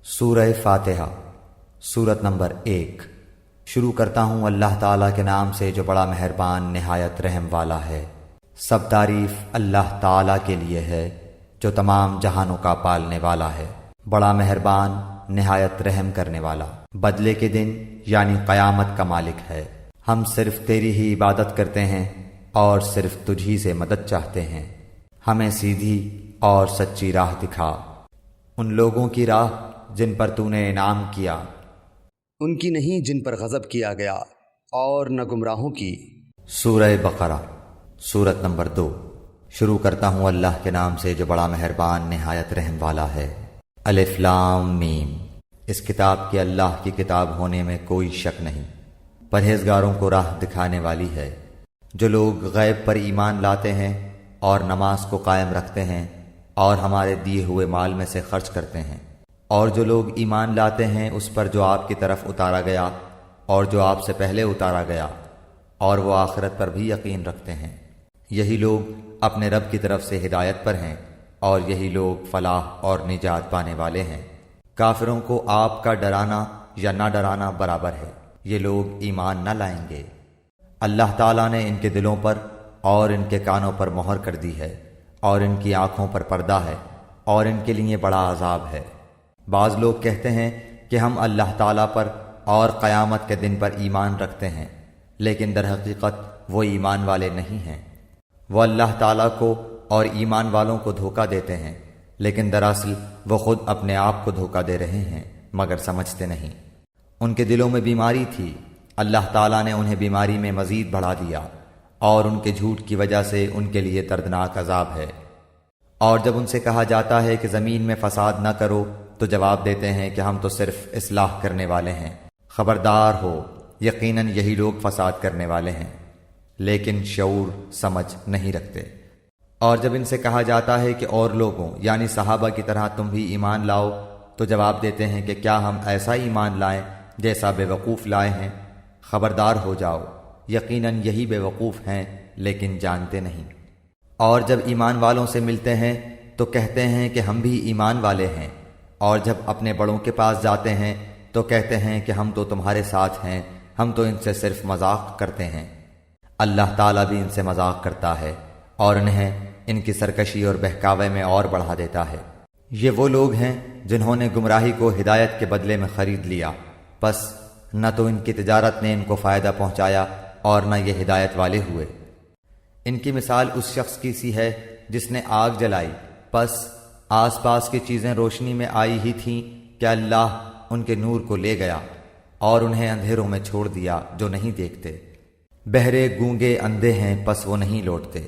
سورہ فاتحہ سورت نمبر 1۔ شروع کرتا ہوں اللہ تعالیٰ کے نام سے جو بڑا مہربان نہایت رحم والا ہے۔ سب تعریف اللہ تعالیٰ کے لیے ہے جو تمام جہانوں کا پالنے والا ہے، بڑا مہربان نہایت رحم کرنے والا۔ بدلے کے دن یعنی قیامت کا مالک ہے۔ ہم صرف تیری ہی عبادت کرتے ہیں اور صرف تجھی سے مدد چاہتے ہیں۔ ہمیں سیدھی اور سچی راہ دکھا، ان لوگوں کی راہ جن پر تو نے انعام کیا، ان کی نہیں جن پر غضب کیا گیا، اور نہ گمراہوں کی۔ سورہ بقرہ سورت نمبر 2۔ شروع کرتا ہوں اللہ کے نام سے جو بڑا مہربان نہایت رحم والا ہے۔ الف لام میم۔ اس کتاب کے اللہ کی کتاب ہونے میں کوئی شک نہیں، پرہیزگاروں کو راہ دکھانے والی ہے۔ جو لوگ غیب پر ایمان لاتے ہیں اور نماز کو قائم رکھتے ہیں اور ہمارے دیے ہوئے مال میں سے خرچ کرتے ہیں، اور جو لوگ ایمان لاتے ہیں اس پر جو آپ کی طرف اتارا گیا اور جو آپ سے پہلے اتارا گیا، اور وہ آخرت پر بھی یقین رکھتے ہیں، یہی لوگ اپنے رب کی طرف سے ہدایت پر ہیں اور یہی لوگ فلاح اور نجات پانے والے ہیں۔ کافروں کو آپ کا ڈرانا یا نہ ڈرانا برابر ہے، یہ لوگ ایمان نہ لائیں گے۔ اللہ تعالیٰ نے ان کے دلوں پر اور ان کے کانوں پر مہر کر دی ہے اور ان کی آنکھوں پر پردہ ہے اور ان کے لیے بڑا عذاب ہے۔ بعض لوگ کہتے ہیں کہ ہم اللہ تعالیٰ پر اور قیامت کے دن پر ایمان رکھتے ہیں، لیکن در حقیقت وہ ایمان والے نہیں ہیں۔ وہ اللہ تعالیٰ کو اور ایمان والوں کو دھوکہ دیتے ہیں، لیکن دراصل وہ خود اپنے آپ کو دھوکہ دے رہے ہیں مگر سمجھتے نہیں۔ ان کے دلوں میں بیماری تھی، اللہ تعالیٰ نے انہیں بیماری میں مزید بڑھا دیا، اور ان کے جھوٹ کی وجہ سے ان کے لیے دردناک عذاب ہے۔ اور جب ان سے کہا جاتا ہے کہ زمین میں فساد نہ کرو تو جواب دیتے ہیں کہ ہم تو صرف اصلاح کرنے والے ہیں۔ خبردار ہو، یقیناً یہی لوگ فساد کرنے والے ہیں، لیکن شعور سمجھ نہیں رکھتے۔ اور جب ان سے کہا جاتا ہے کہ اور لوگوں یعنی صحابہ کی طرح تم بھی ایمان لاؤ تو جواب دیتے ہیں کہ کیا ہم ایسا ایمان لائیں جیسا بے وقوف لائے ہیں۔ خبردار ہو جاؤ، یقیناً یہی بے وقوف ہیں لیکن جانتے نہیں۔ اور جب ایمان والوں سے ملتے ہیں تو کہتے ہیں کہ ہم بھی ایمان والے ہیں، اور جب اپنے بڑوں کے پاس جاتے ہیں تو کہتے ہیں کہ ہم تو تمہارے ساتھ ہیں، ہم تو ان سے صرف مذاق کرتے ہیں۔ اللہ تعالیٰ بھی ان سے مذاق کرتا ہے اور انہیں ان کی سرکشی اور بہکاوے میں اور بڑھا دیتا ہے۔ یہ وہ لوگ ہیں جنہوں نے گمراہی کو ہدایت کے بدلے میں خرید لیا، پس نہ تو ان کی تجارت نے ان کو فائدہ پہنچایا اور نہ یہ ہدایت والے ہوئے۔ ان کی مثال اس شخص کی سی ہے جس نے آگ جلائی، پس آس پاس کی چیزیں روشنی میں آئی ہی تھیں کہ اللہ ان کے نور کو لے گیا اور انہیں اندھیروں میں چھوڑ دیا جو نہیں دیکھتے۔ بہرے گونگے اندھے ہیں پس وہ نہیں لوٹتے۔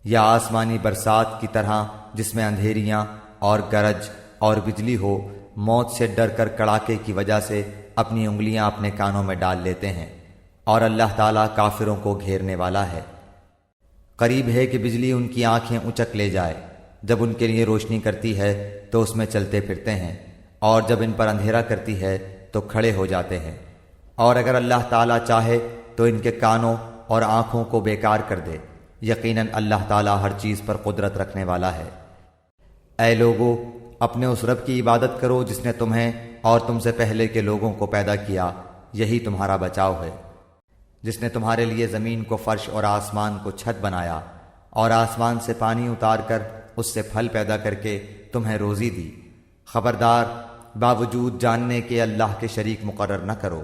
یا آسمانی برسات کی طرح جس میں اندھیریاں اور گرج اور بجلی ہو، موت سے ڈر کر کڑاکے کی وجہ سے اپنی انگلیاں اپنے کانوں میں ڈال لیتے ہیں، اور اللہ تعالیٰ کافروں کو گھیرنے والا ہے۔ قریب ہے کہ بجلی ان کی آنکھیں اچک لے جائے، جب ان کے لیے روشنی کرتی ہے تو اس میں چلتے پھرتے ہیں، اور جب ان پر اندھیرا کرتی ہے تو کھڑے ہو جاتے ہیں۔ اور اگر اللہ تعالیٰ چاہے تو ان کے کانوں اور آنکھوں کو بیکار کر دے، یقیناً اللہ تعالیٰ ہر چیز پر قدرت رکھنے والا ہے۔ اے لوگو، اپنے اس رب کی عبادت کرو جس نے تمہیں اور تم سے پہلے کے لوگوں کو پیدا کیا، یہی تمہارا بچاؤ ہے۔ جس نے تمہارے لیے زمین کو فرش اور آسمان کو چھت بنایا، اور آسمان سے پانی اتار کر اس سے پھل پیدا کر کے تمہیں روزی دی۔ خبردار، باوجود جاننے کے اللہ کے شریک مقرر نہ کرو۔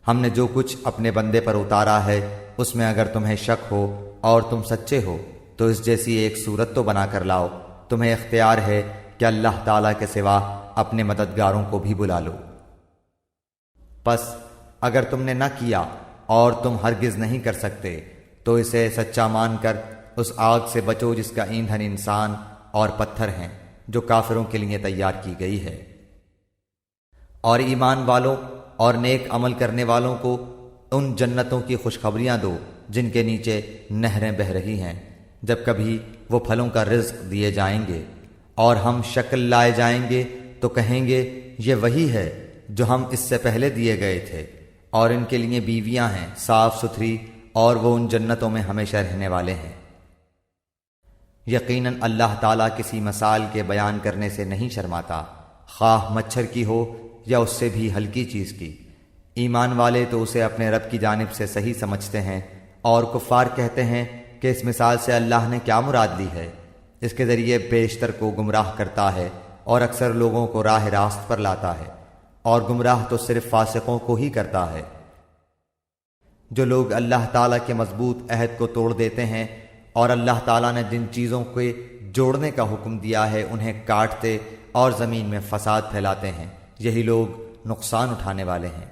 ہم نے جو کچھ اپنے بندے پر اتارا ہے اس میں اگر تمہیں شک ہو اور تم سچے ہو تو اس جیسی ایک صورت تو بنا کر لاؤ۔ تمہیں اختیار ہے کہ اللہ تعالیٰ کے سوا اپنے مددگاروں کو بھی بلا لو۔ پس اگر تم نے نہ کیا اور تم ہرگز نہیں کر سکتے تو اسے سچا مان کر اس آگ سے بچو جس کا ایندھن انسان اور پتھر ہیں، جو کافروں کے لیے تیار کی گئی ہے۔ اور ایمان والوں اور نیک عمل کرنے والوں کو ان جنتوں کی خوشخبریاں دو جن کے نیچے نہریں بہہ رہی ہیں، جب کبھی وہ پھلوں کا رزق دیے جائیں گے، اور ہم شکل لائے جائیں گے تو کہیں گے یہ وہی ہے جو ہم اس سے پہلے دیے گئے تھے، اور ان کے لیے بیویاں ہیں صاف ستھری، اور وہ ان جنتوں میں ہمیشہ رہنے والے ہیں۔ یقیناً اللہ تعالیٰ کسی مثال کے بیان کرنے سے نہیں شرماتا، خواہ مچھر کی ہو یا اس سے بھی ہلکی چیز کی۔ ایمان والے تو اسے اپنے رب کی جانب سے صحیح سمجھتے ہیں، اور کفار کہتے ہیں کہ اس مثال سے اللہ نے کیا مراد لی ہے؟ اس کے ذریعے بیشتر کو گمراہ کرتا ہے اور اکثر لوگوں کو راہ راست پر لاتا ہے، اور گمراہ تو صرف فاسقوں کو ہی کرتا ہے۔ جو لوگ اللہ تعالیٰ کے مضبوط عہد کو توڑ دیتے ہیں اور اللہ تعالیٰ نے جن چیزوں کے جوڑنے کا حکم دیا ہے انہیں کاٹتے اور زمین میں فساد پھیلاتے ہیں، یہی لوگ نقصان اٹھانے والے ہیں۔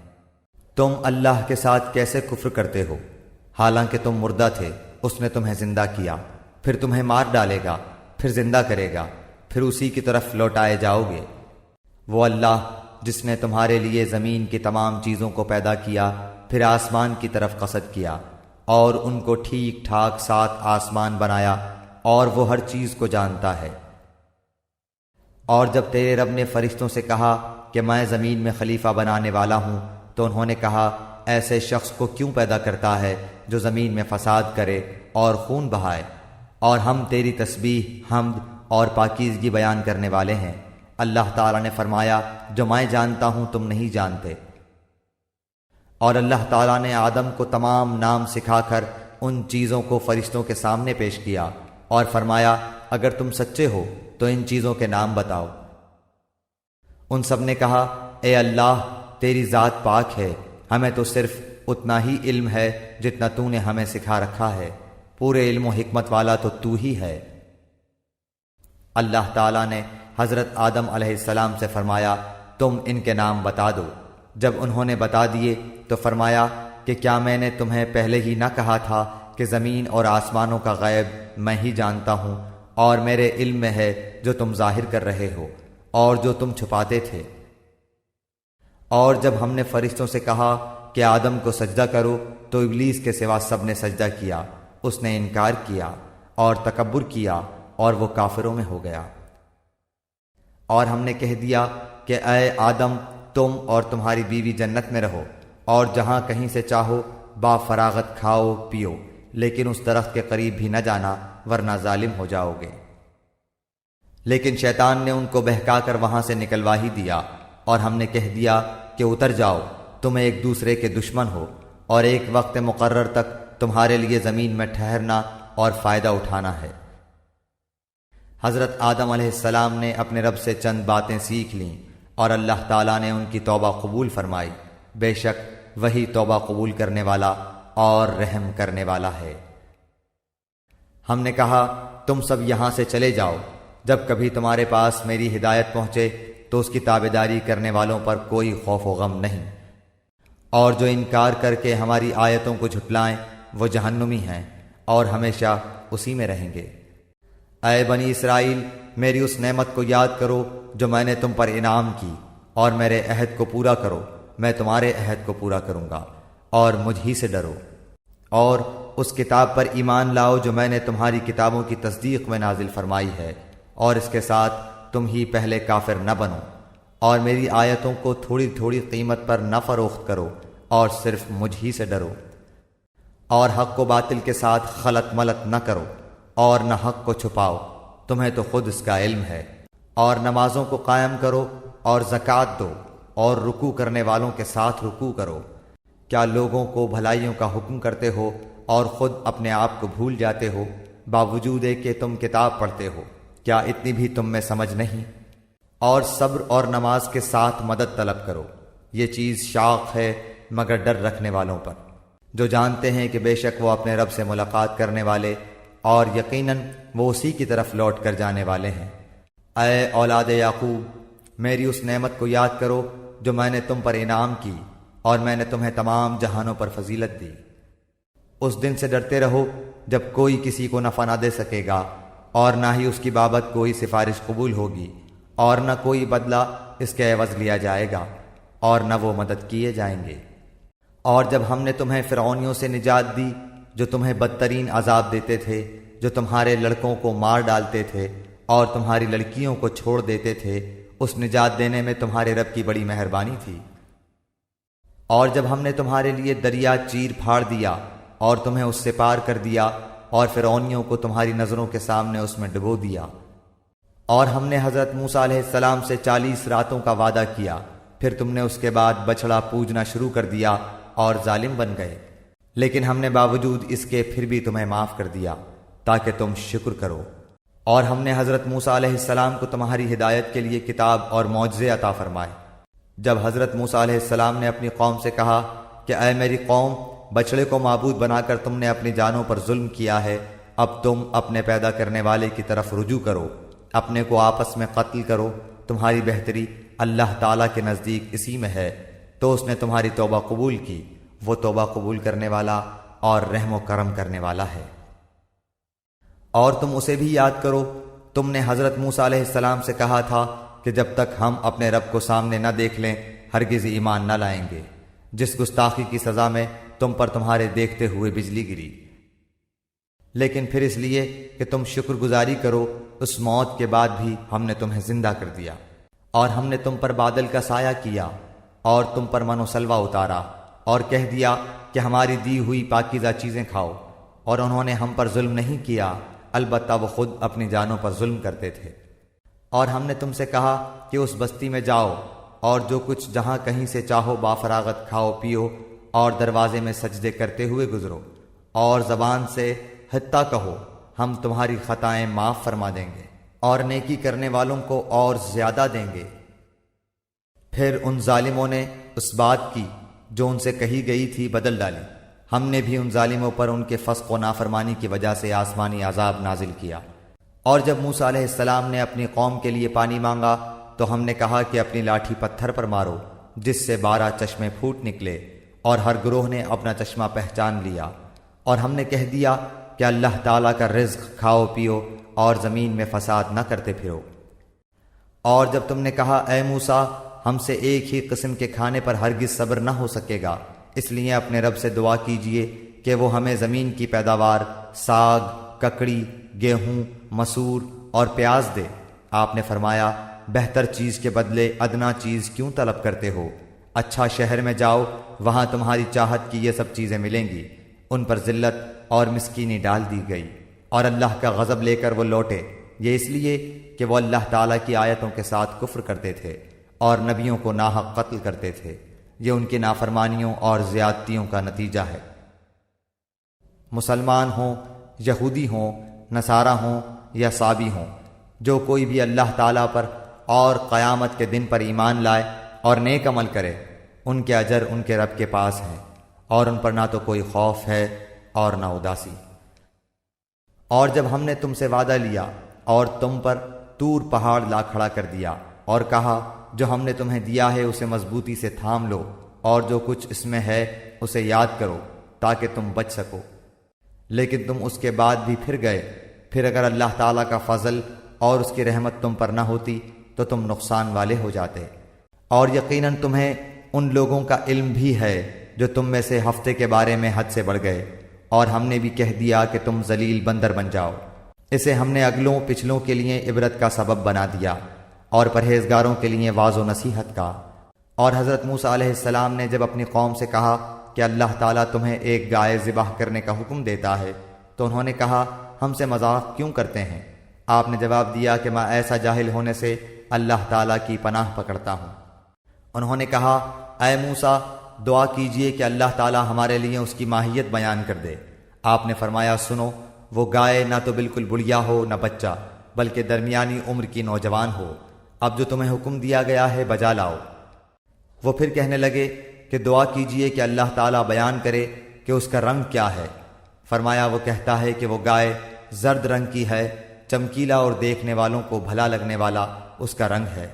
تم اللہ کے ساتھ کیسے کفر کرتے ہو حالانکہ تم مردہ تھے، اس نے تمہیں زندہ کیا، پھر تمہیں مار ڈالے گا، پھر زندہ کرے گا، پھر اسی کی طرف لوٹائے جاؤ گے۔ وہ اللہ جس نے تمہارے لیے زمین کی تمام چیزوں کو پیدا کیا، پھر آسمان کی طرف قصد کیا اور ان کو ٹھیک ٹھاک 7 آسمان بنایا، اور وہ ہر چیز کو جانتا ہے۔ اور جب تیرے رب نے فرشتوں سے کہا کہ میں زمین میں خلیفہ بنانے والا ہوں، تو انہوں نے کہا ایسے شخص کو کیوں پیدا کرتا ہے جو زمین میں فساد کرے اور خون بہائے؟ اور ہم تیری تسبیح، حمد اور پاکیزگی بیان کرنے والے ہیں۔ اللہ تعالیٰ نے فرمایا جو میں جانتا ہوں تم نہیں جانتے۔ اور اللہ تعالیٰ نے آدم کو تمام نام سکھا کر ان چیزوں کو فرشتوں کے سامنے پیش کیا اور فرمایا اگر تم سچے ہو تو ان چیزوں کے نام بتاؤ۔ ان سب نے کہا اے اللہ تیری ذات پاک ہے، ہمیں تو صرف اتنا ہی علم ہے جتنا تو نے ہمیں سکھا رکھا ہے، پورے علم و حکمت والا تو ہی ہے۔ اللہ تعالیٰ نے حضرت آدم علیہ السلام سے فرمایا تم ان کے نام بتا دو۔ جب انہوں نے بتا دیے تو فرمایا کہ کیا میں نے تمہیں پہلے ہی نہ کہا تھا کہ زمین اور آسمانوں کا غیب میں ہی جانتا ہوں، اور میرے علم میں ہے جو تم ظاہر کر رہے ہو اور جو تم چھپاتے تھے۔ اور جب ہم نے فرشتوں سے کہا کہ آدم کو سجدہ کرو تو ابلیس کے سوا سب نے سجدہ کیا، اس نے انکار کیا اور تکبر کیا اور وہ کافروں میں ہو گیا۔ اور ہم نے کہہ دیا کہ اے آدم تم اور تمہاری بیوی جنت میں رہو اور جہاں کہیں سے چاہو با فراغت کھاؤ پیو، لیکن اس درخت کے قریب بھی نہ جانا ورنہ ظالم ہو جاؤ گے۔ لیکن شیطان نے ان کو بہکا کر وہاں سے نکلوا ہی دیا، اور ہم نے کہہ دیا کہ اتر جاؤ، تم ایک دوسرے کے دشمن ہو، اور ایک وقت مقرر تک تمہارے لیے زمین میں ٹھہرنا اور فائدہ اٹھانا ہے۔ حضرت آدم علیہ السلام نے اپنے رب سے چند باتیں سیکھ لیں اور اللہ تعالیٰ نے ان کی توبہ قبول فرمائی، بے شک وہی توبہ قبول کرنے والا اور رحم کرنے والا ہے۔ ہم نے کہا تم سب یہاں سے چلے جاؤ، جب کبھی تمہارے پاس میری ہدایت پہنچے تو اس کی تابعداری کرنے والوں پر کوئی خوف و غم نہیں، اور جو انکار کر کے ہماری آیتوں کو جھٹلائیں وہ جہنمی ہیں اور ہمیشہ اسی میں رہیں گے۔ اے بنی اسرائیل میری اس نعمت کو یاد کرو جو میں نے تم پر انعام کی، اور میرے عہد کو پورا کرو، میں تمہارے عہد کو پورا کروں گا، اور مجھ ہی سے ڈرو۔ اور اس کتاب پر ایمان لاؤ جو میں نے تمہاری کتابوں کی تصدیق میں نازل فرمائی ہے، اور اس کے ساتھ تم ہی پہلے کافر نہ بنو، اور میری آیتوں کو تھوڑی تھوڑی قیمت پر نہ فروخت کرو، اور صرف مجھ ہی سے ڈرو۔ اور حق و باطل کے ساتھ خلط ملط نہ کرو، اور نہ حق کو چھپاؤ، تمہیں تو خود اس کا علم ہے۔ اور نمازوں کو قائم کرو اور زکوٰۃ دو، اور رکوع کرنے والوں کے ساتھ رکوع کرو۔ کیا لوگوں کو بھلائیوں کا حکم کرتے ہو اور خود اپنے آپ کو بھول جاتے ہو، باوجود کہ تم کتاب پڑھتے ہو؟ کیا اتنی بھی تم میں سمجھ نہیں؟ اور صبر اور نماز کے ساتھ مدد طلب کرو، یہ چیز شاق ہے مگر ڈر رکھنے والوں پر، جو جانتے ہیں کہ بے شک وہ اپنے رب سے ملاقات کرنے والے اور یقیناً وہ اسی کی طرف لوٹ کر جانے والے ہیں۔ اے اولاد یعقوب میری اس نعمت کو یاد کرو جو میں نے تم پر انعام کی، اور میں نے تمہیں تمام جہانوں پر فضیلت دی۔ اس دن سے ڈرتے رہو جب کوئی کسی کو نفع نہ دے سکے گا، اور نہ ہی اس کی بابت کوئی سفارش قبول ہوگی، اور نہ کوئی بدلہ اس کے عوض لیا جائے گا، اور نہ وہ مدد کیے جائیں گے۔ اور جب ہم نے تمہیں فرعونیوں سے نجات دی جو تمہیں بدترین عذاب دیتے تھے، جو تمہارے لڑکوں کو مار ڈالتے تھے اور تمہاری لڑکیوں کو چھوڑ دیتے تھے، اس نجات دینے میں تمہارے رب کی بڑی مہربانی تھی۔ اور جب ہم نے تمہارے لیے دریا چیر پھاڑ دیا اور تمہیں اس سے پار کر دیا، اور فرعونیوں کو تمہاری نظروں کے سامنے اس میں ڈبو دیا، اور ہم نے حضرت موسیٰ علیہ السلام سے 40 راتوں کا وعدہ کیا، پھر تم نے اس کے بعد بچڑا پوجنا شروع کر دیا اور ظالم بن گئے، لیکن ہم نے باوجود اس کے پھر بھی تمہیں معاف کر دیا تاکہ تم شکر کرو۔ اور ہم نے حضرت موسیٰ علیہ السلام کو تمہاری ہدایت کے لیے کتاب اور معجزے عطا فرمائے۔ جب حضرت موسیٰ علیہ السلام نے اپنی قوم سے کہا کہ اے میری قوم، بچڑے کو معبود بنا کر تم نے اپنی جانوں پر ظلم کیا ہے، اب تم اپنے پیدا کرنے والے کی طرف رجوع کرو، اپنے کو آپس میں قتل کرو، تمہاری بہتری اللہ تعالیٰ کے نزدیک اسی میں ہے، تو اس نے تمہاری توبہ قبول کی، وہ توبہ قبول کرنے والا اور رحم و کرم کرنے والا ہے۔ اور تم اسے بھی یاد کرو، تم نے حضرت موسیٰ علیہ السلام سے کہا تھا کہ جب تک ہم اپنے رب کو سامنے نہ دیکھ لیں ہرگز ایمان نہ لائیں گے، جس گستاخی کی سزا میں تم پر تمہارے دیکھتے ہوئے بجلی گری، لیکن پھر اس لیے کہ تم شکر گزاری کرو اس موت کے بعد بھی ہم نے تمہیں زندہ کر دیا، اور ہم نے تم پر بادل کا سایہ کیا اور تم پر من و سلوہ اتارا، اور کہہ دیا کہ ہماری دی ہوئی پاکیزہ چیزیں کھاؤ، اور انہوں نے ہم پر ظلم نہیں کیا، البتہ وہ خود اپنی جانوں پر ظلم کرتے تھے۔ اور ہم نے تم سے کہا کہ اس بستی میں جاؤ اور جو کچھ جہاں کہیں سے چاہو بافراغت کھاؤ پیو، اور دروازے میں سجدے کرتے ہوئے گزرو، اور زبان سے حتیٰ کہو ہم تمہاری خطائیں معاف فرما دیں گے اور نیکی کرنے والوں کو اور زیادہ دیں گے۔ پھر ان ظالموں نے اس بات کی جو ان سے کہی گئی تھی بدل ڈالی، ہم نے بھی ان ظالموں پر ان کے فسق و نافرمانی کی وجہ سے آسمانی عذاب نازل کیا۔ اور جب موسیٰ علیہ السلام نے اپنی قوم کے لیے پانی مانگا تو ہم نے کہا کہ اپنی لاٹھی پتھر پر مارو، جس سے 12 چشمے پھوٹ نکلے، اور ہر گروہ نے اپنا چشمہ پہچان لیا، اور ہم نے کہہ دیا کہ اللہ تعالیٰ کا رزق کھاؤ پیو اور زمین میں فساد نہ کرتے پھرو۔ اور جب تم نے کہا اے موسیٰ، ہم سے ایک ہی قسم کے کھانے پر ہرگز صبر نہ ہو سکے گا، اس لیے اپنے رب سے دعا کیجئے کہ وہ ہمیں زمین کی پیداوار، ساگ، ککڑی، گیہوں، مسور اور پیاز دے۔ آپ نے فرمایا بہتر چیز کے بدلے ادنا چیز کیوں طلب کرتے ہو؟ اچھا شہر میں جاؤ، وہاں تمہاری چاہت کی یہ سب چیزیں ملیں گی۔ ان پر ذلت اور مسکینی ڈال دی گئی، اور اللہ کا غضب لے کر وہ لوٹے، یہ اس لیے کہ وہ اللہ تعالیٰ کی آیتوں کے ساتھ کفر کرتے تھے اور نبیوں کو ناحق قتل کرتے تھے۔ یہ ان کی نافرمانیوں اور زیادتیوں کا نتیجہ ہے۔ مسلمان ہوں، یہودی ہوں، نصارہ ہوں یا صابی ہوں، جو کوئی بھی اللہ تعالیٰ پر اور قیامت کے دن پر ایمان لائے اور نیک عمل کرے، ان کے اجر ان کے رب کے پاس ہے، اور ان پر نہ تو کوئی خوف ہے اور نہ اداسی۔ اور جب ہم نے تم سے وعدہ لیا اور تم پر طور پہاڑ لا کھڑا کر دیا اور کہا جو ہم نے تمہیں دیا ہے اسے مضبوطی سے تھام لو، اور جو کچھ اس میں ہے اسے یاد کرو تاکہ تم بچ سکو، لیکن تم اس کے بعد بھی پھر گئے، پھر اگر اللہ تعالیٰ کا فضل اور اس کی رحمت تم پر نہ ہوتی تو تم نقصان والے ہو جاتے۔ اور یقیناً تمہیں ان لوگوں کا علم بھی ہے جو تم میں سے ہفتے کے بارے میں حد سے بڑھ گئے، اور ہم نے بھی کہہ دیا کہ تم ذلیل بندر بن جاؤ۔ اسے ہم نے اگلوں پچھلوں کے لیے عبرت کا سبب بنا دیا اور پرہیزگاروں کے لیے واعظ و نصیحت کا۔ اور حضرت موسیٰ علیہ السلام نے جب اپنی قوم سے کہا کہ اللہ تعالیٰ تمہیں ایک گائے ذبح کرنے کا حکم دیتا ہے تو انہوں نے کہا ہم سے مذاق کیوں کرتے ہیں؟ آپ نے جواب دیا کہ میں ایسا جاہل ہونے سے اللہ تعالیٰ کی پناہ پکڑتا ہوں۔ انہوں نے کہا اے موسیٰ، دعا کیجئے کہ اللہ تعالیٰ ہمارے لیے اس کی ماہیت بیان کر دے۔ آپ نے فرمایا سنو، وہ گائے نہ تو بالکل بڑھیا ہو نہ بچہ، بلکہ درمیانی عمر کی نوجوان ہو۔ اب جو تمہیں حکم دیا گیا ہے بجا لاؤ۔ وہ پھر کہنے لگے کہ دعا کیجئے کہ اللہ تعالیٰ بیان کرے کہ اس کا رنگ کیا ہے۔ فرمایا وہ کہتا ہے کہ وہ گائے زرد رنگ کی ہے، چمکیلا اور دیکھنے والوں کو بھلا لگنے والا اس کا رنگ ہے۔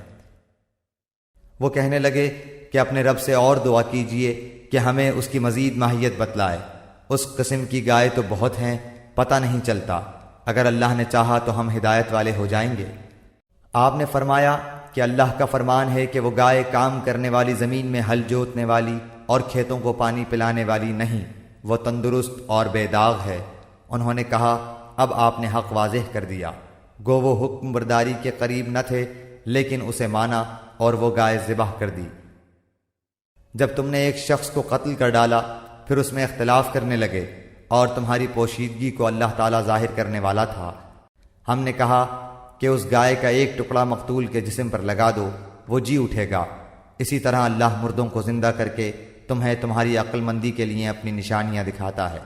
وہ کہنے لگے کہ اپنے رب سے اور دعا کیجئے کہ ہمیں اس کی مزید ماہیت بتلائے، اس قسم کی گائے تو بہت ہیں، پتہ نہیں چلتا، اگر اللہ نے چاہا تو ہم ہدایت والے ہو جائیں گے۔ آپ نے فرمایا کہ اللہ کا فرمان ہے کہ وہ گائے کام کرنے والی زمین میں ہل جوتنے والی اور کھیتوں کو پانی پلانے والی نہیں، وہ تندرست اور بے داغ ہے۔ انہوں نے کہا اب آپ نے حق واضح کر دیا، گو وہ حکم برداری کے قریب نہ تھے لیکن اسے مانا اور وہ گائے ذبح کر دی۔ جب تم نے ایک شخص کو قتل کر ڈالا پھر اس میں اختلاف کرنے لگے اور تمہاری پوشیدگی کو اللہ تعالیٰ ظاہر کرنے والا تھا، ہم نے کہا کہ اس گائے کا ایک ٹکڑا مقتول کے جسم پر لگا دو، وہ جی اٹھے گا۔ اسی طرح اللہ مردوں کو زندہ کر کے تمہیں تمہاری عقل مندی کے لیے اپنی نشانیاں دکھاتا ہے۔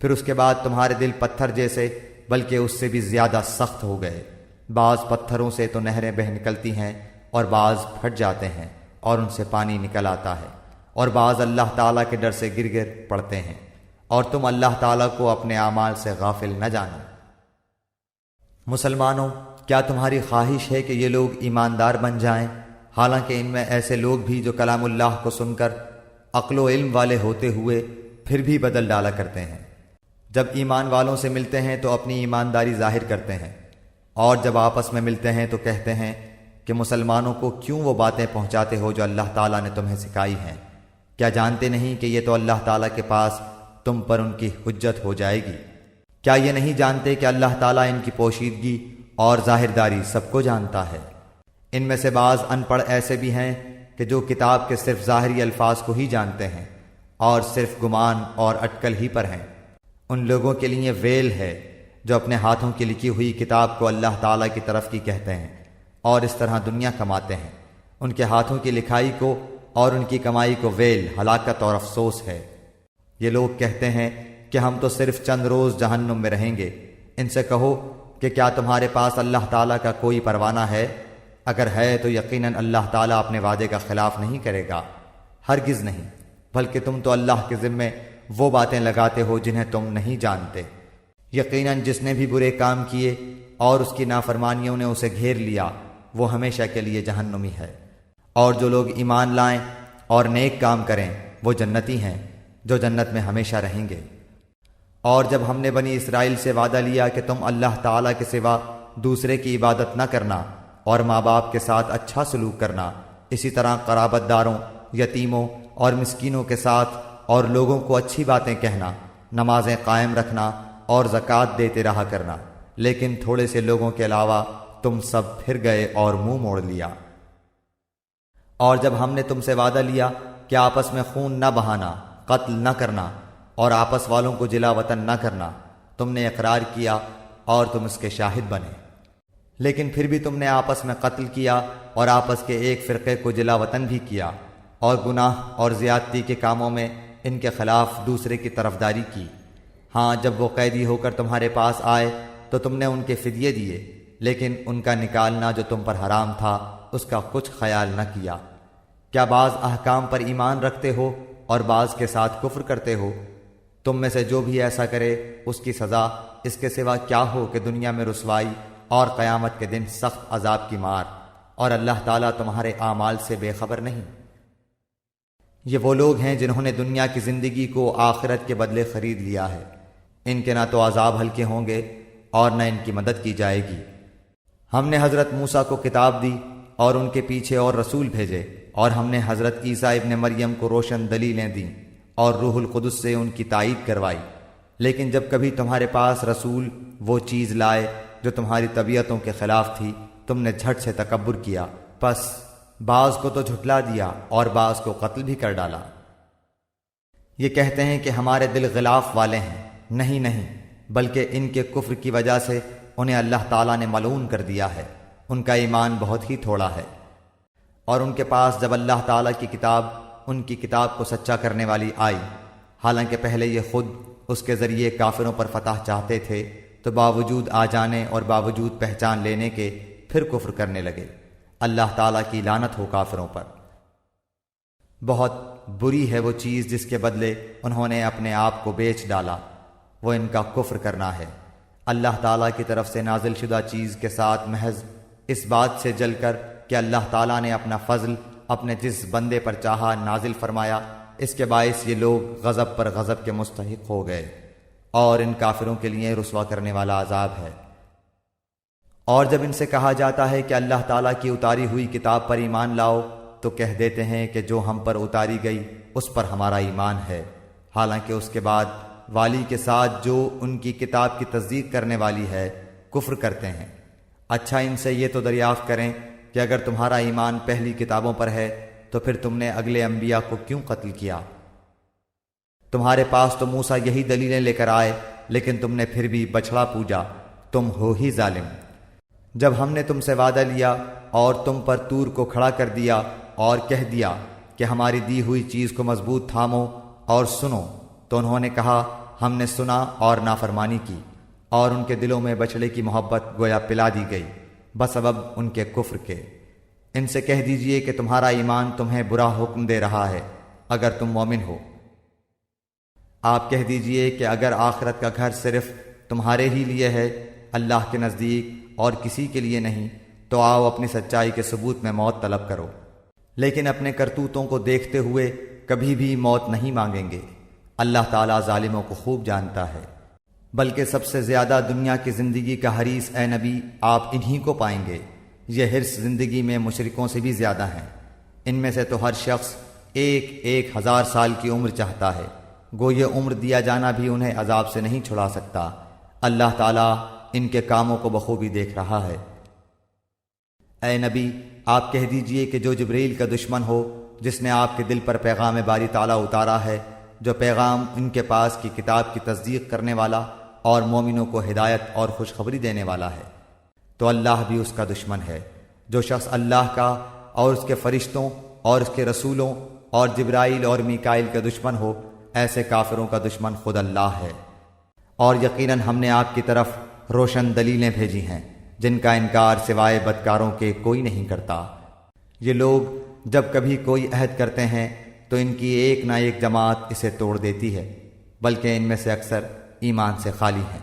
پھر اس کے بعد تمہارے دل پتھر جیسے بلکہ اس سے بھی زیادہ سخت ہو گئے۔ بعض پتھروں سے تو نہریں بہہ نکلتی ہیں اور بعض پھٹ جاتے ہیں اور ان سے پانی نکل آتا ہے، اور بعض اللہ تعالیٰ کے ڈر سے گر گر پڑتے ہیں، اور تم اللہ تعالیٰ کو اپنے اعمال سے غافل نہ جانو۔ مسلمانوں، کیا تمہاری خواہش ہے کہ یہ لوگ ایماندار بن جائیں، حالانکہ ان میں ایسے لوگ بھی جو کلام اللہ کو سن کر عقل و علم والے ہوتے ہوئے پھر بھی بدل ڈالا کرتے ہیں۔ جب ایمان والوں سے ملتے ہیں تو اپنی ایمانداری ظاہر کرتے ہیں، اور جب آپس میں ملتے ہیں تو کہتے ہیں کہ مسلمانوں کو کیوں وہ باتیں پہنچاتے ہو جو اللہ تعالیٰ نے تمہیں سکھائی ہیں؟ کیا جانتے نہیں کہ یہ تو اللہ تعالیٰ کے پاس تم پر ان کی حجت ہو جائے گی؟ کیا یہ نہیں جانتے کہ اللہ تعالیٰ ان کی پوشیدگی اور ظاہرداری سب کو جانتا ہے؟ ان میں سے بعض ان پڑھ ایسے بھی ہیں کہ جو کتاب کے صرف ظاہری الفاظ کو ہی جانتے ہیں اور صرف گمان اور اٹکل ہی پر ہیں۔ ان لوگوں کے لیے ویل ہے جو اپنے ہاتھوں کی لکھی ہوئی کتاب کو اللہ تعالیٰ کی طرف کی کہتے ہیں اور اس طرح دنیا کماتے ہیں۔ ان کے ہاتھوں کی لکھائی کو اور ان کی کمائی کو ویل، ہلاکت اور افسوس ہے۔ یہ لوگ کہتے ہیں کہ ہم تو صرف چند روز جہنم میں رہیں گے۔ ان سے کہو کہ کیا تمہارے پاس اللہ تعالیٰ کا کوئی پروانہ ہے؟ اگر ہے تو یقیناً اللہ تعالیٰ اپنے وعدے کا خلاف نہیں کرے گا، ہرگز نہیں، بلکہ تم تو اللہ کے ذمے وہ باتیں لگاتے ہو جنہیں تم نہیں جانتے۔ یقیناً جس نے بھی برے کام کیے اور اس کی نافرمانیوں نے اسے گھیر لیا، وہ ہمیشہ کے لیے جہنمی ہے۔ اور جو لوگ ایمان لائیں اور نیک کام کریں وہ جنتی ہیں جو جنت میں ہمیشہ رہیں گے۔ اور جب ہم نے بنی اسرائیل سے وعدہ لیا کہ تم اللہ تعالیٰ کے سوا دوسرے کی عبادت نہ کرنا اور ماں باپ کے ساتھ اچھا سلوک کرنا، اسی طرح قرابت داروں، یتیموں اور مسکینوں کے ساتھ اور لوگوں کو اچھی باتیں کہنا، نمازیں قائم رکھنا اور زکوٰۃ دیتے رہا کرنا، لیکن تھوڑے سے لوگوں کے علاوہ تم سب پھر گئے اور منہ موڑ لیا۔ اور جب ہم نے تم سے وعدہ لیا کہ آپس میں خون نہ بہانا، قتل نہ کرنا اور آپس والوں کو جلا وطن نہ کرنا، تم نے اقرار کیا اور تم اس کے شاہد بنے، لیکن پھر بھی تم نے آپس میں قتل کیا اور آپس کے ایک فرقے کو جلا وطن بھی کیا، اور گناہ اور زیادتی کے کاموں میں ان کے خلاف دوسرے کی طرفداری کی۔ ہاں، جب وہ قیدی ہو کر تمہارے پاس آئے تو تم نے ان کے فدیے دیے، لیکن ان کا نکالنا جو تم پر حرام تھا اس کا کچھ خیال نہ کیا۔ کیا بعض احکام پر ایمان رکھتے ہو اور بعض کے ساتھ کفر کرتے ہو؟ تم میں سے جو بھی ایسا کرے اس کی سزا اس کے سوا کیا ہو کہ دنیا میں رسوائی اور قیامت کے دن سخت عذاب کی مار، اور اللہ تعالیٰ تمہارے اعمال سے بے خبر نہیں۔ یہ وہ لوگ ہیں جنہوں نے دنیا کی زندگی کو آخرت کے بدلے خرید لیا ہے، ان کے نہ تو عذاب ہلکے ہوں گے اور نہ ان کی مدد کی جائے گی۔ ہم نے حضرت موسیٰ کو کتاب دی اور ان کے پیچھے اور رسول بھیجے، اور ہم نے حضرت عیسیٰ ابن مریم کو روشن دلیلیں دیں اور روح القدس سے ان کی تائید کروائی، لیکن جب کبھی تمہارے پاس رسول وہ چیز لائے جو تمہاری طبیعتوں کے خلاف تھی، تم نے جھٹ سے تکبر کیا، پس بعض کو تو جھٹلا دیا اور بعض کو قتل بھی کر ڈالا۔ یہ کہتے ہیں کہ ہمارے دل غلاف والے ہیں، نہیں، بلکہ ان کے کفر کی وجہ سے انہیں اللہ تعالیٰ نے ملعون کر دیا ہے، ان کا ایمان بہت ہی تھوڑا ہے۔ اور ان کے پاس جب اللہ تعالیٰ کی کتاب ان کی کتاب کو سچا کرنے والی آئی، حالانکہ پہلے یہ خود اس کے ذریعے کافروں پر فتح چاہتے تھے، تو باوجود آ جانے اور باوجود پہچان لینے کے پھر کفر کرنے لگے۔ اللہ تعالیٰ کی لعنت ہو کافروں پر۔ بہت بری ہے وہ چیز جس کے بدلے انہوں نے اپنے آپ کو بیچ ڈالا، وہ ان کا کفر کرنا ہے۔ اللہ تعالیٰ کی طرف سے نازل شدہ چیز کے ساتھ محض اس بات سے جل کر کہ اللہ تعالیٰ نے اپنا فضل اپنے جس بندے پر چاہا نازل فرمایا، اس کے باعث یہ لوگ غضب پر غضب کے مستحق ہو گئے، اور ان کافروں کے لیے رسوا کرنے والا عذاب ہے۔ اور جب ان سے کہا جاتا ہے کہ اللہ تعالیٰ کی اتاری ہوئی کتاب پر ایمان لاؤ، تو کہہ دیتے ہیں کہ جو ہم پر اتاری گئی اس پر ہمارا ایمان ہے، حالانکہ اس کے بعد والی کے ساتھ جو ان کی کتاب کی تصدیق کرنے والی ہے کفر کرتے ہیں۔ اچھا، ان سے یہ تو دریافت کریں کہ اگر تمہارا ایمان پہلی کتابوں پر ہے تو پھر تم نے اگلے انبیاء کو کیوں قتل کیا؟ تمہارے پاس تو موسیٰ یہی دلیلیں لے کر آئے، لیکن تم نے پھر بھی بچھڑا پوجا، تم ہو ہی ظالم۔ جب ہم نے تم سے وعدہ لیا اور تم پر طور کو کھڑا کر دیا اور کہہ دیا کہ ہماری دی ہوئی چیز کو مضبوط تھامو اور سنو، تو انہوں نے کہا ہم نے سنا اور نافرمانی کی، اور ان کے دلوں میں بچڑے کی محبت گویا پلا دی گئی بسبب ان کے کفر کے۔ ان سے کہہ دیجئے کہ تمہارا ایمان تمہیں برا حکم دے رہا ہے اگر تم مومن ہو۔ آپ کہہ دیجئے کہ اگر آخرت کا گھر صرف تمہارے ہی لیے ہے، اللہ کے نزدیک اور کسی کے لیے نہیں، تو آؤ اپنی سچائی کے ثبوت میں موت طلب کرو، لیکن اپنے کرتوتوں کو دیکھتے ہوئے کبھی بھی موت نہیں مانگیں گے۔ اللہ تعالیٰ ظالموں کو خوب جانتا ہے۔ بلکہ سب سے زیادہ دنیا کی زندگی کا حریص اے نبی آپ انہی کو پائیں گے۔ یہ حرص زندگی میں مشرکوں سے بھی زیادہ ہیں۔ ان میں سے تو ہر شخص 1000 سال کی عمر چاہتا ہے، گو یہ عمر دیا جانا بھی انہیں عذاب سے نہیں چھڑا سکتا۔ اللہ تعالیٰ ان کے کاموں کو بخوبی دیکھ رہا ہے۔ اے نبی آپ کہہ دیجئے کہ جو جبریل کا دشمن ہو، جس نے آپ کے دل پر پیغام باری تعالیٰ اتارا ہے، جو پیغام ان کے پاس کی کتاب کی تصدیق کرنے والا اور مومنوں کو ہدایت اور خوشخبری دینے والا ہے، تو اللہ بھی اس کا دشمن ہے۔ جو شخص اللہ کا اور اس کے فرشتوں اور اس کے رسولوں اور جبرائیل اور میکائیل کا دشمن ہو، ایسے کافروں کا دشمن خود اللہ ہے۔ اور یقیناً ہم نے آپ کی طرف روشن دلیلیں بھیجی ہیں جن کا انکار سوائے بدکاروں کے کوئی نہیں کرتا۔ یہ لوگ جب کبھی کوئی عہد کرتے ہیں تو ان کی ایک نہ ایک جماعت اسے توڑ دیتی ہے، بلکہ ان میں سے اکثر ایمان سے خالی ہیں۔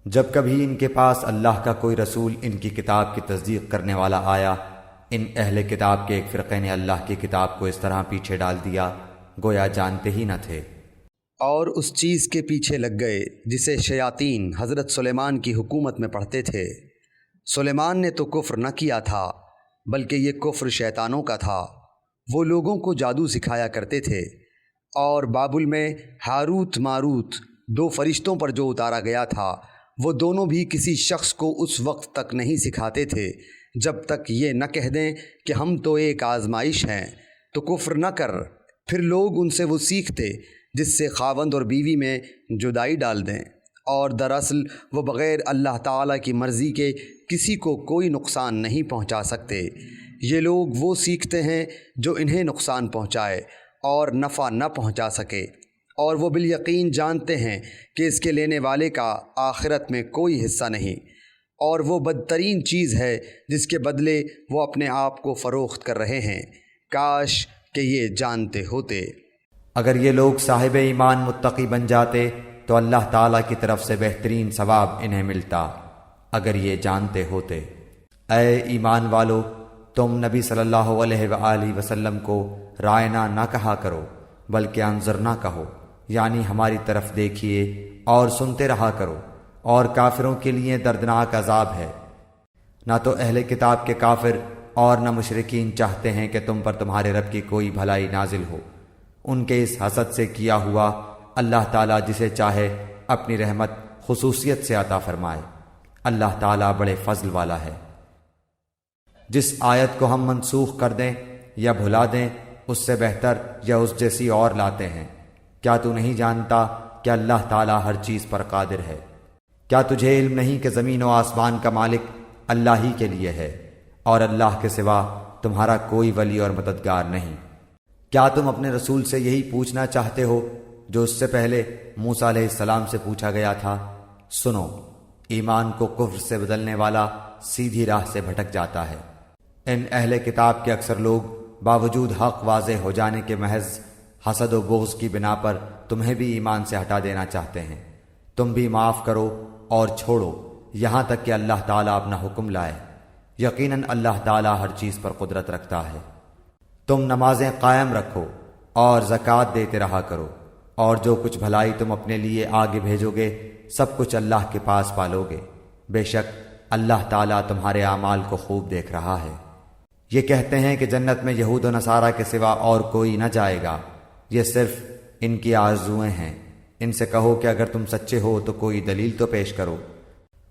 جب کبھی ان کے پاس اللہ کا کوئی رسول ان کی کتاب کی تصدیق کرنے والا آیا، ان اہل کتاب کے ایک فرقے نے اللہ کی کتاب کو اس طرح پیچھے ڈال دیا گویا جانتے ہی نہ تھے، اور اس چیز کے پیچھے لگ گئے جسے شیاطین حضرت سلیمان کی حکومت میں پڑھتے تھے۔ سلیمان نے تو کفر نہ کیا تھا، بلکہ یہ کفر شیطانوں کا تھا۔ وہ لوگوں کو جادو سکھایا کرتے تھے، اور بابل میں ہاروت ماروت 2 فرشتوں پر جو اتارا گیا تھا، وہ دونوں بھی کسی شخص کو اس وقت تک نہیں سکھاتے تھے جب تک یہ نہ کہہ دیں کہ ہم تو ایک آزمائش ہیں، تو کفر نہ کر۔ پھر لوگ ان سے وہ سیکھتے جس سے خاوند اور بیوی میں جدائی ڈال دیں، اور دراصل وہ بغیر اللہ تعالیٰ کی مرضی کے کسی کو کوئی نقصان نہیں پہنچا سکتے۔ یہ لوگ وہ سیکھتے ہیں جو انہیں نقصان پہنچائے اور نفع نہ پہنچا سکے، اور وہ بالیقین جانتے ہیں کہ اس کے لینے والے کا آخرت میں کوئی حصہ نہیں، اور وہ بدترین چیز ہے جس کے بدلے وہ اپنے آپ کو فروخت کر رہے ہیں۔ کاش کہ یہ جانتے ہوتے۔ اگر یہ لوگ صاحب ایمان متقی بن جاتے تو اللہ تعالیٰ کی طرف سے بہترین ثواب انہیں ملتا، اگر یہ جانتے ہوتے۔ اے ایمان والو، تم نبی صلی اللہ علیہ وآلہ وسلم کو رائنا نہ کہا کرو، بلکہ انظرنا کہو، یعنی ہماری طرف دیکھیے اور سنتے رہا کرو، اور کافروں کے لیے دردناک عذاب ہے۔ نہ تو اہل کتاب کے کافر اور نہ مشرکین چاہتے ہیں کہ تم پر تمہارے رب کی کوئی بھلائی نازل ہو۔ ان کے اس حسد سے کیا ہوا اللہ تعالیٰ جسے چاہے اپنی رحمت خصوصیت سے عطا فرمائے۔ اللہ تعالیٰ بڑے فضل والا ہے۔ جس آیت کو ہم منسوخ کر دیں یا بھلا دیں، اس سے بہتر یا اس جیسی اور لاتے ہیں۔ کیا تو نہیں جانتا کہ اللہ تعالیٰ ہر چیز پر قادر ہے؟ کیا تجھے علم نہیں کہ زمین و آسمان کا مالک اللہ ہی کے لیے ہے، اور اللہ کے سوا تمہارا کوئی ولی اور مددگار نہیں؟ کیا تم اپنے رسول سے یہی پوچھنا چاہتے ہو جو اس سے پہلے موسیٰ علیہ السلام سے پوچھا گیا تھا؟ سنو، ایمان کو کفر سے بدلنے والا سیدھی راہ سے بھٹک جاتا ہے۔ ان اہل کتاب کے اکثر لوگ باوجود حق واضح ہو جانے کے محض حسد و بغض کی بنا پر تمہیں بھی ایمان سے ہٹا دینا چاہتے ہیں۔ تم بھی معاف کرو اور چھوڑو یہاں تک کہ اللہ تعالیٰ اپنا حکم لائے۔ یقیناً اللہ تعالیٰ ہر چیز پر قدرت رکھتا ہے۔ تم نمازیں قائم رکھو اور زکوٰۃ دیتے رہا کرو، اور جو کچھ بھلائی تم اپنے لیے آگے بھیجو گے سب کچھ اللہ کے پاس پالو گے۔ بے شک اللہ تعالیٰ تمہارے اعمال کو خوب دیکھ رہا ہے۔ یہ کہتے ہیں کہ جنت میں یہود و نصارہ کے سوا اور کوئی نہ جائے گا، یہ صرف ان کی آرزوئیں ہیں۔ ان سے کہو کہ اگر تم سچے ہو تو کوئی دلیل تو پیش کرو۔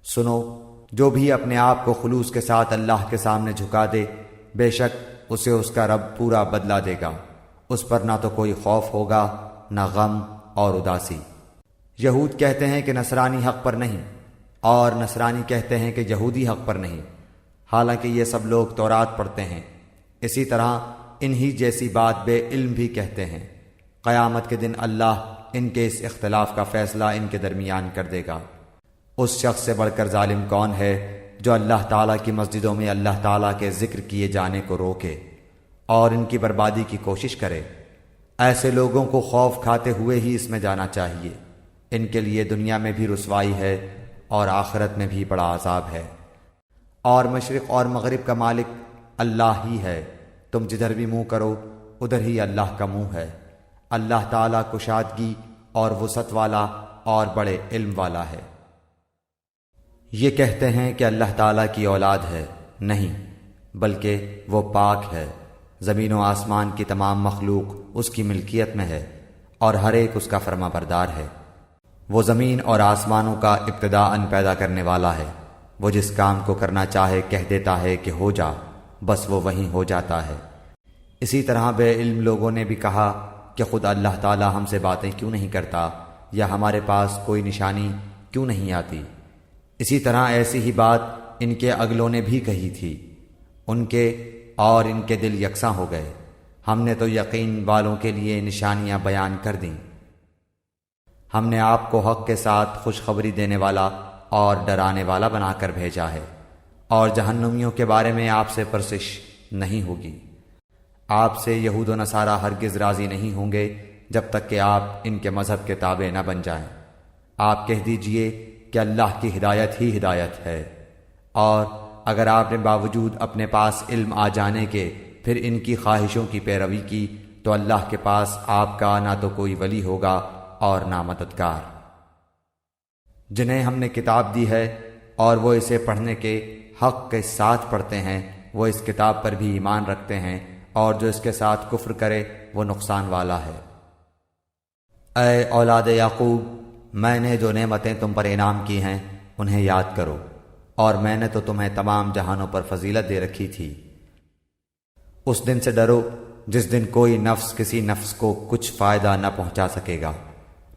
سنو، جو بھی اپنے آپ کو خلوص کے ساتھ اللہ کے سامنے جھکا دے، بے شک اسے اس کا رب پورا بدلہ دے گا۔ اس پر نہ تو کوئی خوف ہوگا نہ غم اور اداسی۔ یہود کہتے ہیں کہ نصرانی حق پر نہیں، اور نصرانی کہتے ہیں کہ یہودی حق پر نہیں۔ حالانکہ یہ سب لوگ تورات پڑھتے ہیں۔ اسی طرح انہی جیسی بات بے علم بھی کہتے ہیں۔ قیامت کے دن اللہ ان کے اس اختلاف کا فیصلہ ان کے درمیان کر دے گا۔ اس شخص سے بڑھ کر ظالم کون ہے جو اللہ تعالیٰ کی مسجدوں میں اللہ تعالیٰ کے ذکر کیے جانے کو روکے اور ان کی بربادی کی کوشش کرے؟ ایسے لوگوں کو خوف کھاتے ہوئے ہی اس میں جانا چاہیے۔ ان کے لیے دنیا میں بھی رسوائی ہے اور آخرت میں بھی بڑا عذاب ہے۔ اور مشرق اور مغرب کا مالک اللہ ہی ہے، تم جدھر بھی منہ کرو ادھر ہی اللہ کا منہ ہے۔ اللہ تعالیٰ کشادگی اور وسعت والا اور بڑے علم والا ہے۔ یہ کہتے ہیں کہ اللہ تعالیٰ کی اولاد ہے، نہیں بلکہ وہ پاک ہے۔ زمین و آسمان کی تمام مخلوق اس کی ملکیت میں ہے اور ہر ایک اس کا فرما بردار ہے۔ وہ زمین اور آسمانوں کا ابتداءً پیدا کرنے والا ہے۔ وہ جس کام کو کرنا چاہے کہہ دیتا ہے کہ ہو جا، بس وہ وہیں ہو جاتا ہے۔ اسی طرح بے علم لوگوں نے بھی کہا کہ خود اللہ تعالیٰ ہم سے باتیں کیوں نہیں کرتا، یا ہمارے پاس کوئی نشانی کیوں نہیں آتی۔ اسی طرح ایسی ہی بات ان کے اگلوں نے بھی کہی تھی، ان کے اور ان کے دل یکساں ہو گئے۔ ہم نے تو یقین والوں کے لیے نشانیاں بیان کر دیں۔ ہم نے آپ کو حق کے ساتھ خوشخبری دینے والا اور ڈرانے والا بنا کر بھیجا ہے، اور جہنمیوں کے بارے میں آپ سے پرسش نہیں ہوگی۔ آپ سے یہود و نصارہ ہرگز راضی نہیں ہوں گے جب تک کہ آپ ان کے مذہب کے تابع نہ بن جائیں۔ آپ کہہ دیجئے کہ اللہ کی ہدایت ہی ہدایت ہے، اور اگر آپ نے باوجود اپنے پاس علم آ جانے کے پھر ان کی خواہشوں کی پیروی کی تو اللہ کے پاس آپ کا نہ تو کوئی ولی ہوگا اور نہ مددگار۔ جنہیں ہم نے کتاب دی ہے اور وہ اسے پڑھنے کے حق کے ساتھ پڑھتے ہیں، وہ اس کتاب پر بھی ایمان رکھتے ہیں، اور جو اس کے ساتھ کفر کرے وہ نقصان والا ہے۔ اے اولاد یعقوب، میں نے جو نعمتیں تم پر انعام کی ہیں انہیں یاد کرو، اور میں نے تو تمہیں تمام جہانوں پر فضیلت دے رکھی تھی۔ اس دن سے ڈرو جس دن کوئی نفس کسی نفس کو کچھ فائدہ نہ پہنچا سکے گا،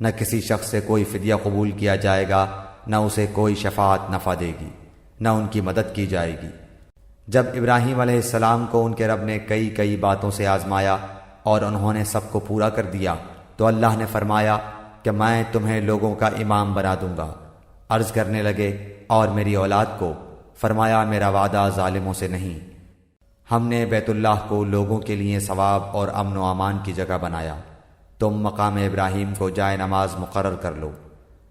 نہ کسی شخص سے کوئی فدیہ قبول کیا جائے گا، نہ اسے کوئی شفاعت نفع دے گی، نہ ان کی مدد کی جائے گی۔ جب ابراہیم علیہ السلام کو ان کے رب نے کئی باتوں سے آزمایا اور انہوں نے سب کو پورا کر دیا تو اللہ نے فرمایا کہ میں تمہیں لوگوں کا امام بنا دوں گا۔ عرض کرنے لگے اور میری اولاد کو؟ فرمایا میرا وعدہ ظالموں سے نہیں۔ ہم نے بیت اللہ کو لوگوں کے لیے ثواب اور امن و امان کی جگہ بنایا، تم مقام ابراہیم کو جائے نماز مقرر کر لو۔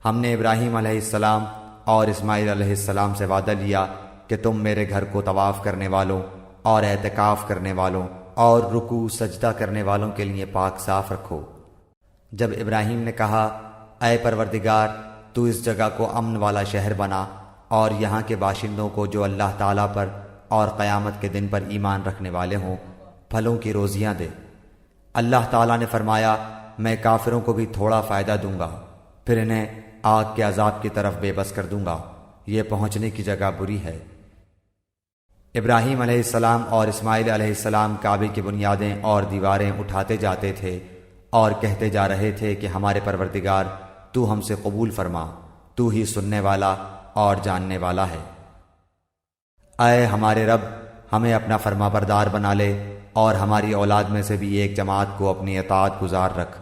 ہم نے ابراہیم علیہ السلام اور اسماعیل علیہ السلام سے وعدہ لیا کہ تم میرے گھر کو طواف کرنے والوں اور اعتکاف کرنے والوں اور رکوع سجدہ کرنے والوں کے لیے پاک صاف رکھو۔ جب ابراہیم نے کہا اے پروردگار، تو اس جگہ کو امن والا شہر بنا اور یہاں کے باشندوں کو جو اللہ تعالیٰ پر اور قیامت کے دن پر ایمان رکھنے والے ہوں پھلوں کی روزیاں دے۔ اللہ تعالیٰ نے فرمایا میں کافروں کو بھی تھوڑا فائدہ دوں گا، پھر انہیں آگ کے عذاب کی طرف بے بس کر دوں گا، یہ پہنچنے کی جگہ بری ہے۔ ابراہیم علیہ السلام اور اسماعیل علیہ السلام کعبے کی بنیادیں اور دیواریں اٹھاتے جاتے تھے اور کہتے جا رہے تھے کہ ہمارے پروردگار تو ہم سے قبول فرما، تو ہی سننے والا اور جاننے والا ہے۔ اے ہمارے رب، ہمیں اپنا فرما بردار بنا لے اور ہماری اولاد میں سے بھی ایک جماعت کو اپنی اطاعت گزار رکھ،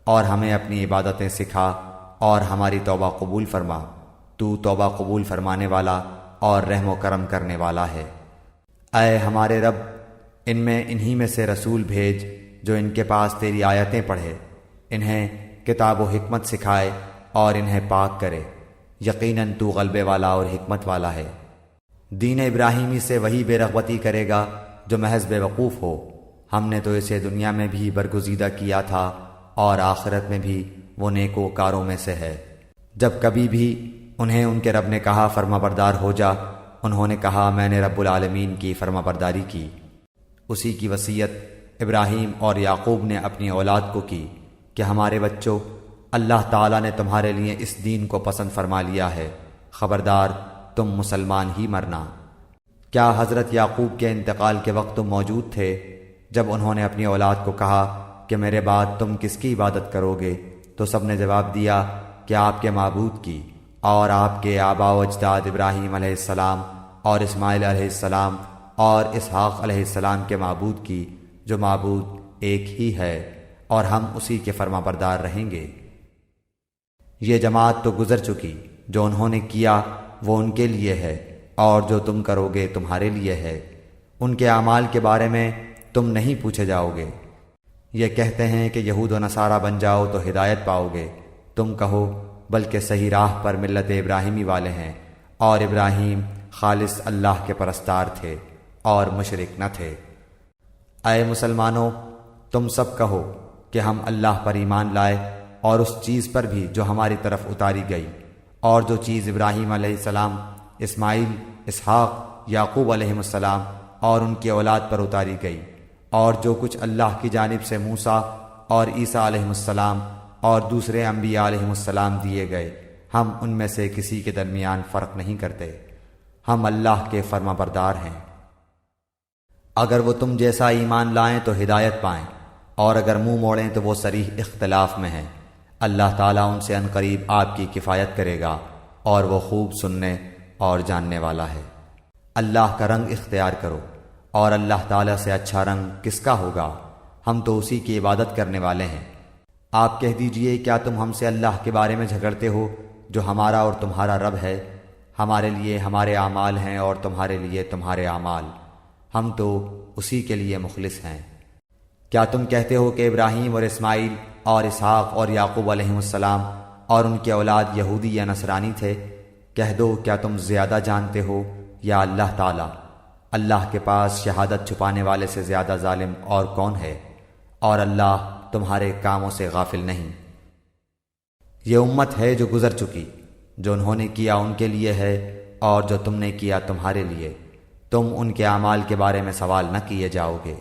اور ہمیں اپنی عبادتیں سکھا اور ہماری توبہ قبول فرما، تو توبہ قبول فرمانے والا اور رحم و کرم کرنے والا ہے۔ اے ہمارے رب، ان میں انہی میں سے رسول بھیج جو ان کے پاس تیری آیتیں پڑھے، انہیں کتاب و حکمت سکھائے اور انہیں پاک کرے، یقیناً تو غلبے والا اور حکمت والا ہے۔ دین ابراہیمی سے وہی بے رغبتی کرے گا جو محض بے وقوف ہو، ہم نے تو اسے دنیا میں بھی برگزیدہ کیا تھا اور آخرت میں بھی وہ نیکوکاروں میں سے ہے۔ جب کبھی بھی انہیں ان کے رب نے کہا فرما بردار ہو جا، انہوں نے کہا میں نے رب العالمین کی فرما برداری کی۔ اسی کی وصیت ابراہیم اور یعقوب نے اپنی اولاد کو کی کہ ہمارے بچوں، اللہ تعالیٰ نے تمہارے لیے اس دین کو پسند فرما لیا ہے، خبردار تم مسلمان ہی مرنا۔ کیا حضرت یعقوب کے انتقال کے وقت تم موجود تھے جب انہوں نے اپنی اولاد کو کہا کہ میرے بعد تم کس کی عبادت کرو گے؟ تو سب نے جواب دیا کہ آپ کے معبود کی، اور آپ کے آباء و اجداد ابراہیم علیہ السلام اور اسماعیل علیہ السلام اور اسحاق علیہ السلام کے معبود کی جو معبود ایک ہی ہے، اور ہم اسی کے فرما بردار رہیں گے۔ یہ جماعت تو گزر چکی، جو انہوں نے کیا وہ ان کے لیے ہے، اور جو تم کرو گے تمہارے لیے ہے۔ ان کے اعمال کے بارے میں تم نہیں پوچھے جاؤ گے۔ یہ کہتے ہیں کہ یہود و نصارہ بن جاؤ تو ہدایت پاؤ گے۔ تم کہو بلکہ صحیح راہ پر ملت ابراہیمی والے ہیں، اور ابراہیم خالص اللہ کے پرستار تھے اور مشرک نہ تھے۔ اے مسلمانوں، تم سب کہو کہ ہم اللہ پر ایمان لائے اور اس چیز پر بھی جو ہماری طرف اتاری گئی، اور جو چیز ابراہیم علیہ السلام، اسماعیل، اسحاق، یعقوب علیہ السلام اور ان کی اولاد پر اتاری گئی، اور جو کچھ اللہ کی جانب سے موسیٰ اور عیسیٰ علیہ السلام اور دوسرے انبیاء علیہ السلام دیے گئے، ہم ان میں سے کسی کے درمیان فرق نہیں کرتے۔ ہم اللہ کے فرما بردار ہیں۔ اگر وہ تم جیسا ایمان لائیں تو ہدایت پائیں، اور اگر منہ موڑیں تو وہ صریح اختلاف میں ہیں۔ اللہ تعالیٰ ان سے عنقریب آپ کی کفایت کرے گا، اور وہ خوب سننے اور جاننے والا ہے۔ اللہ کا رنگ اختیار کرو، اور اللہ تعالیٰ سے اچھا رنگ کس کا ہوگا؟ ہم تو اسی کی عبادت کرنے والے ہیں۔ آپ کہہ دیجئے کیا تم ہم سے اللہ کے بارے میں جھگڑتے ہو جو ہمارا اور تمہارا رب ہے؟ ہمارے لیے ہمارے اعمال ہیں اور تمہارے لیے تمہارے اعمال، ہم تو اسی کے لیے مخلص ہیں۔ کیا تم کہتے ہو کہ ابراہیم اور اسماعیل اور اسحاق اور یعقوب علیہ السلام اور ان کے اولاد یہودی یا نصرانی تھے؟ کہہ دو کیا تم زیادہ جانتے ہو یا اللہ تعالیٰ؟ اللہ کے پاس شہادت چھپانے والے سے زیادہ ظالم اور کون ہے؟ اور اللہ تمہارے کاموں سے غافل نہیں۔ یہ امت ہے جو گزر چکی، جو انہوں نے کیا ان کے لیے ہے، اور جو تم نے کیا تمہارے لیے۔ تم ان کے اعمال کے بارے میں سوال نہ کیے جاؤ گے۔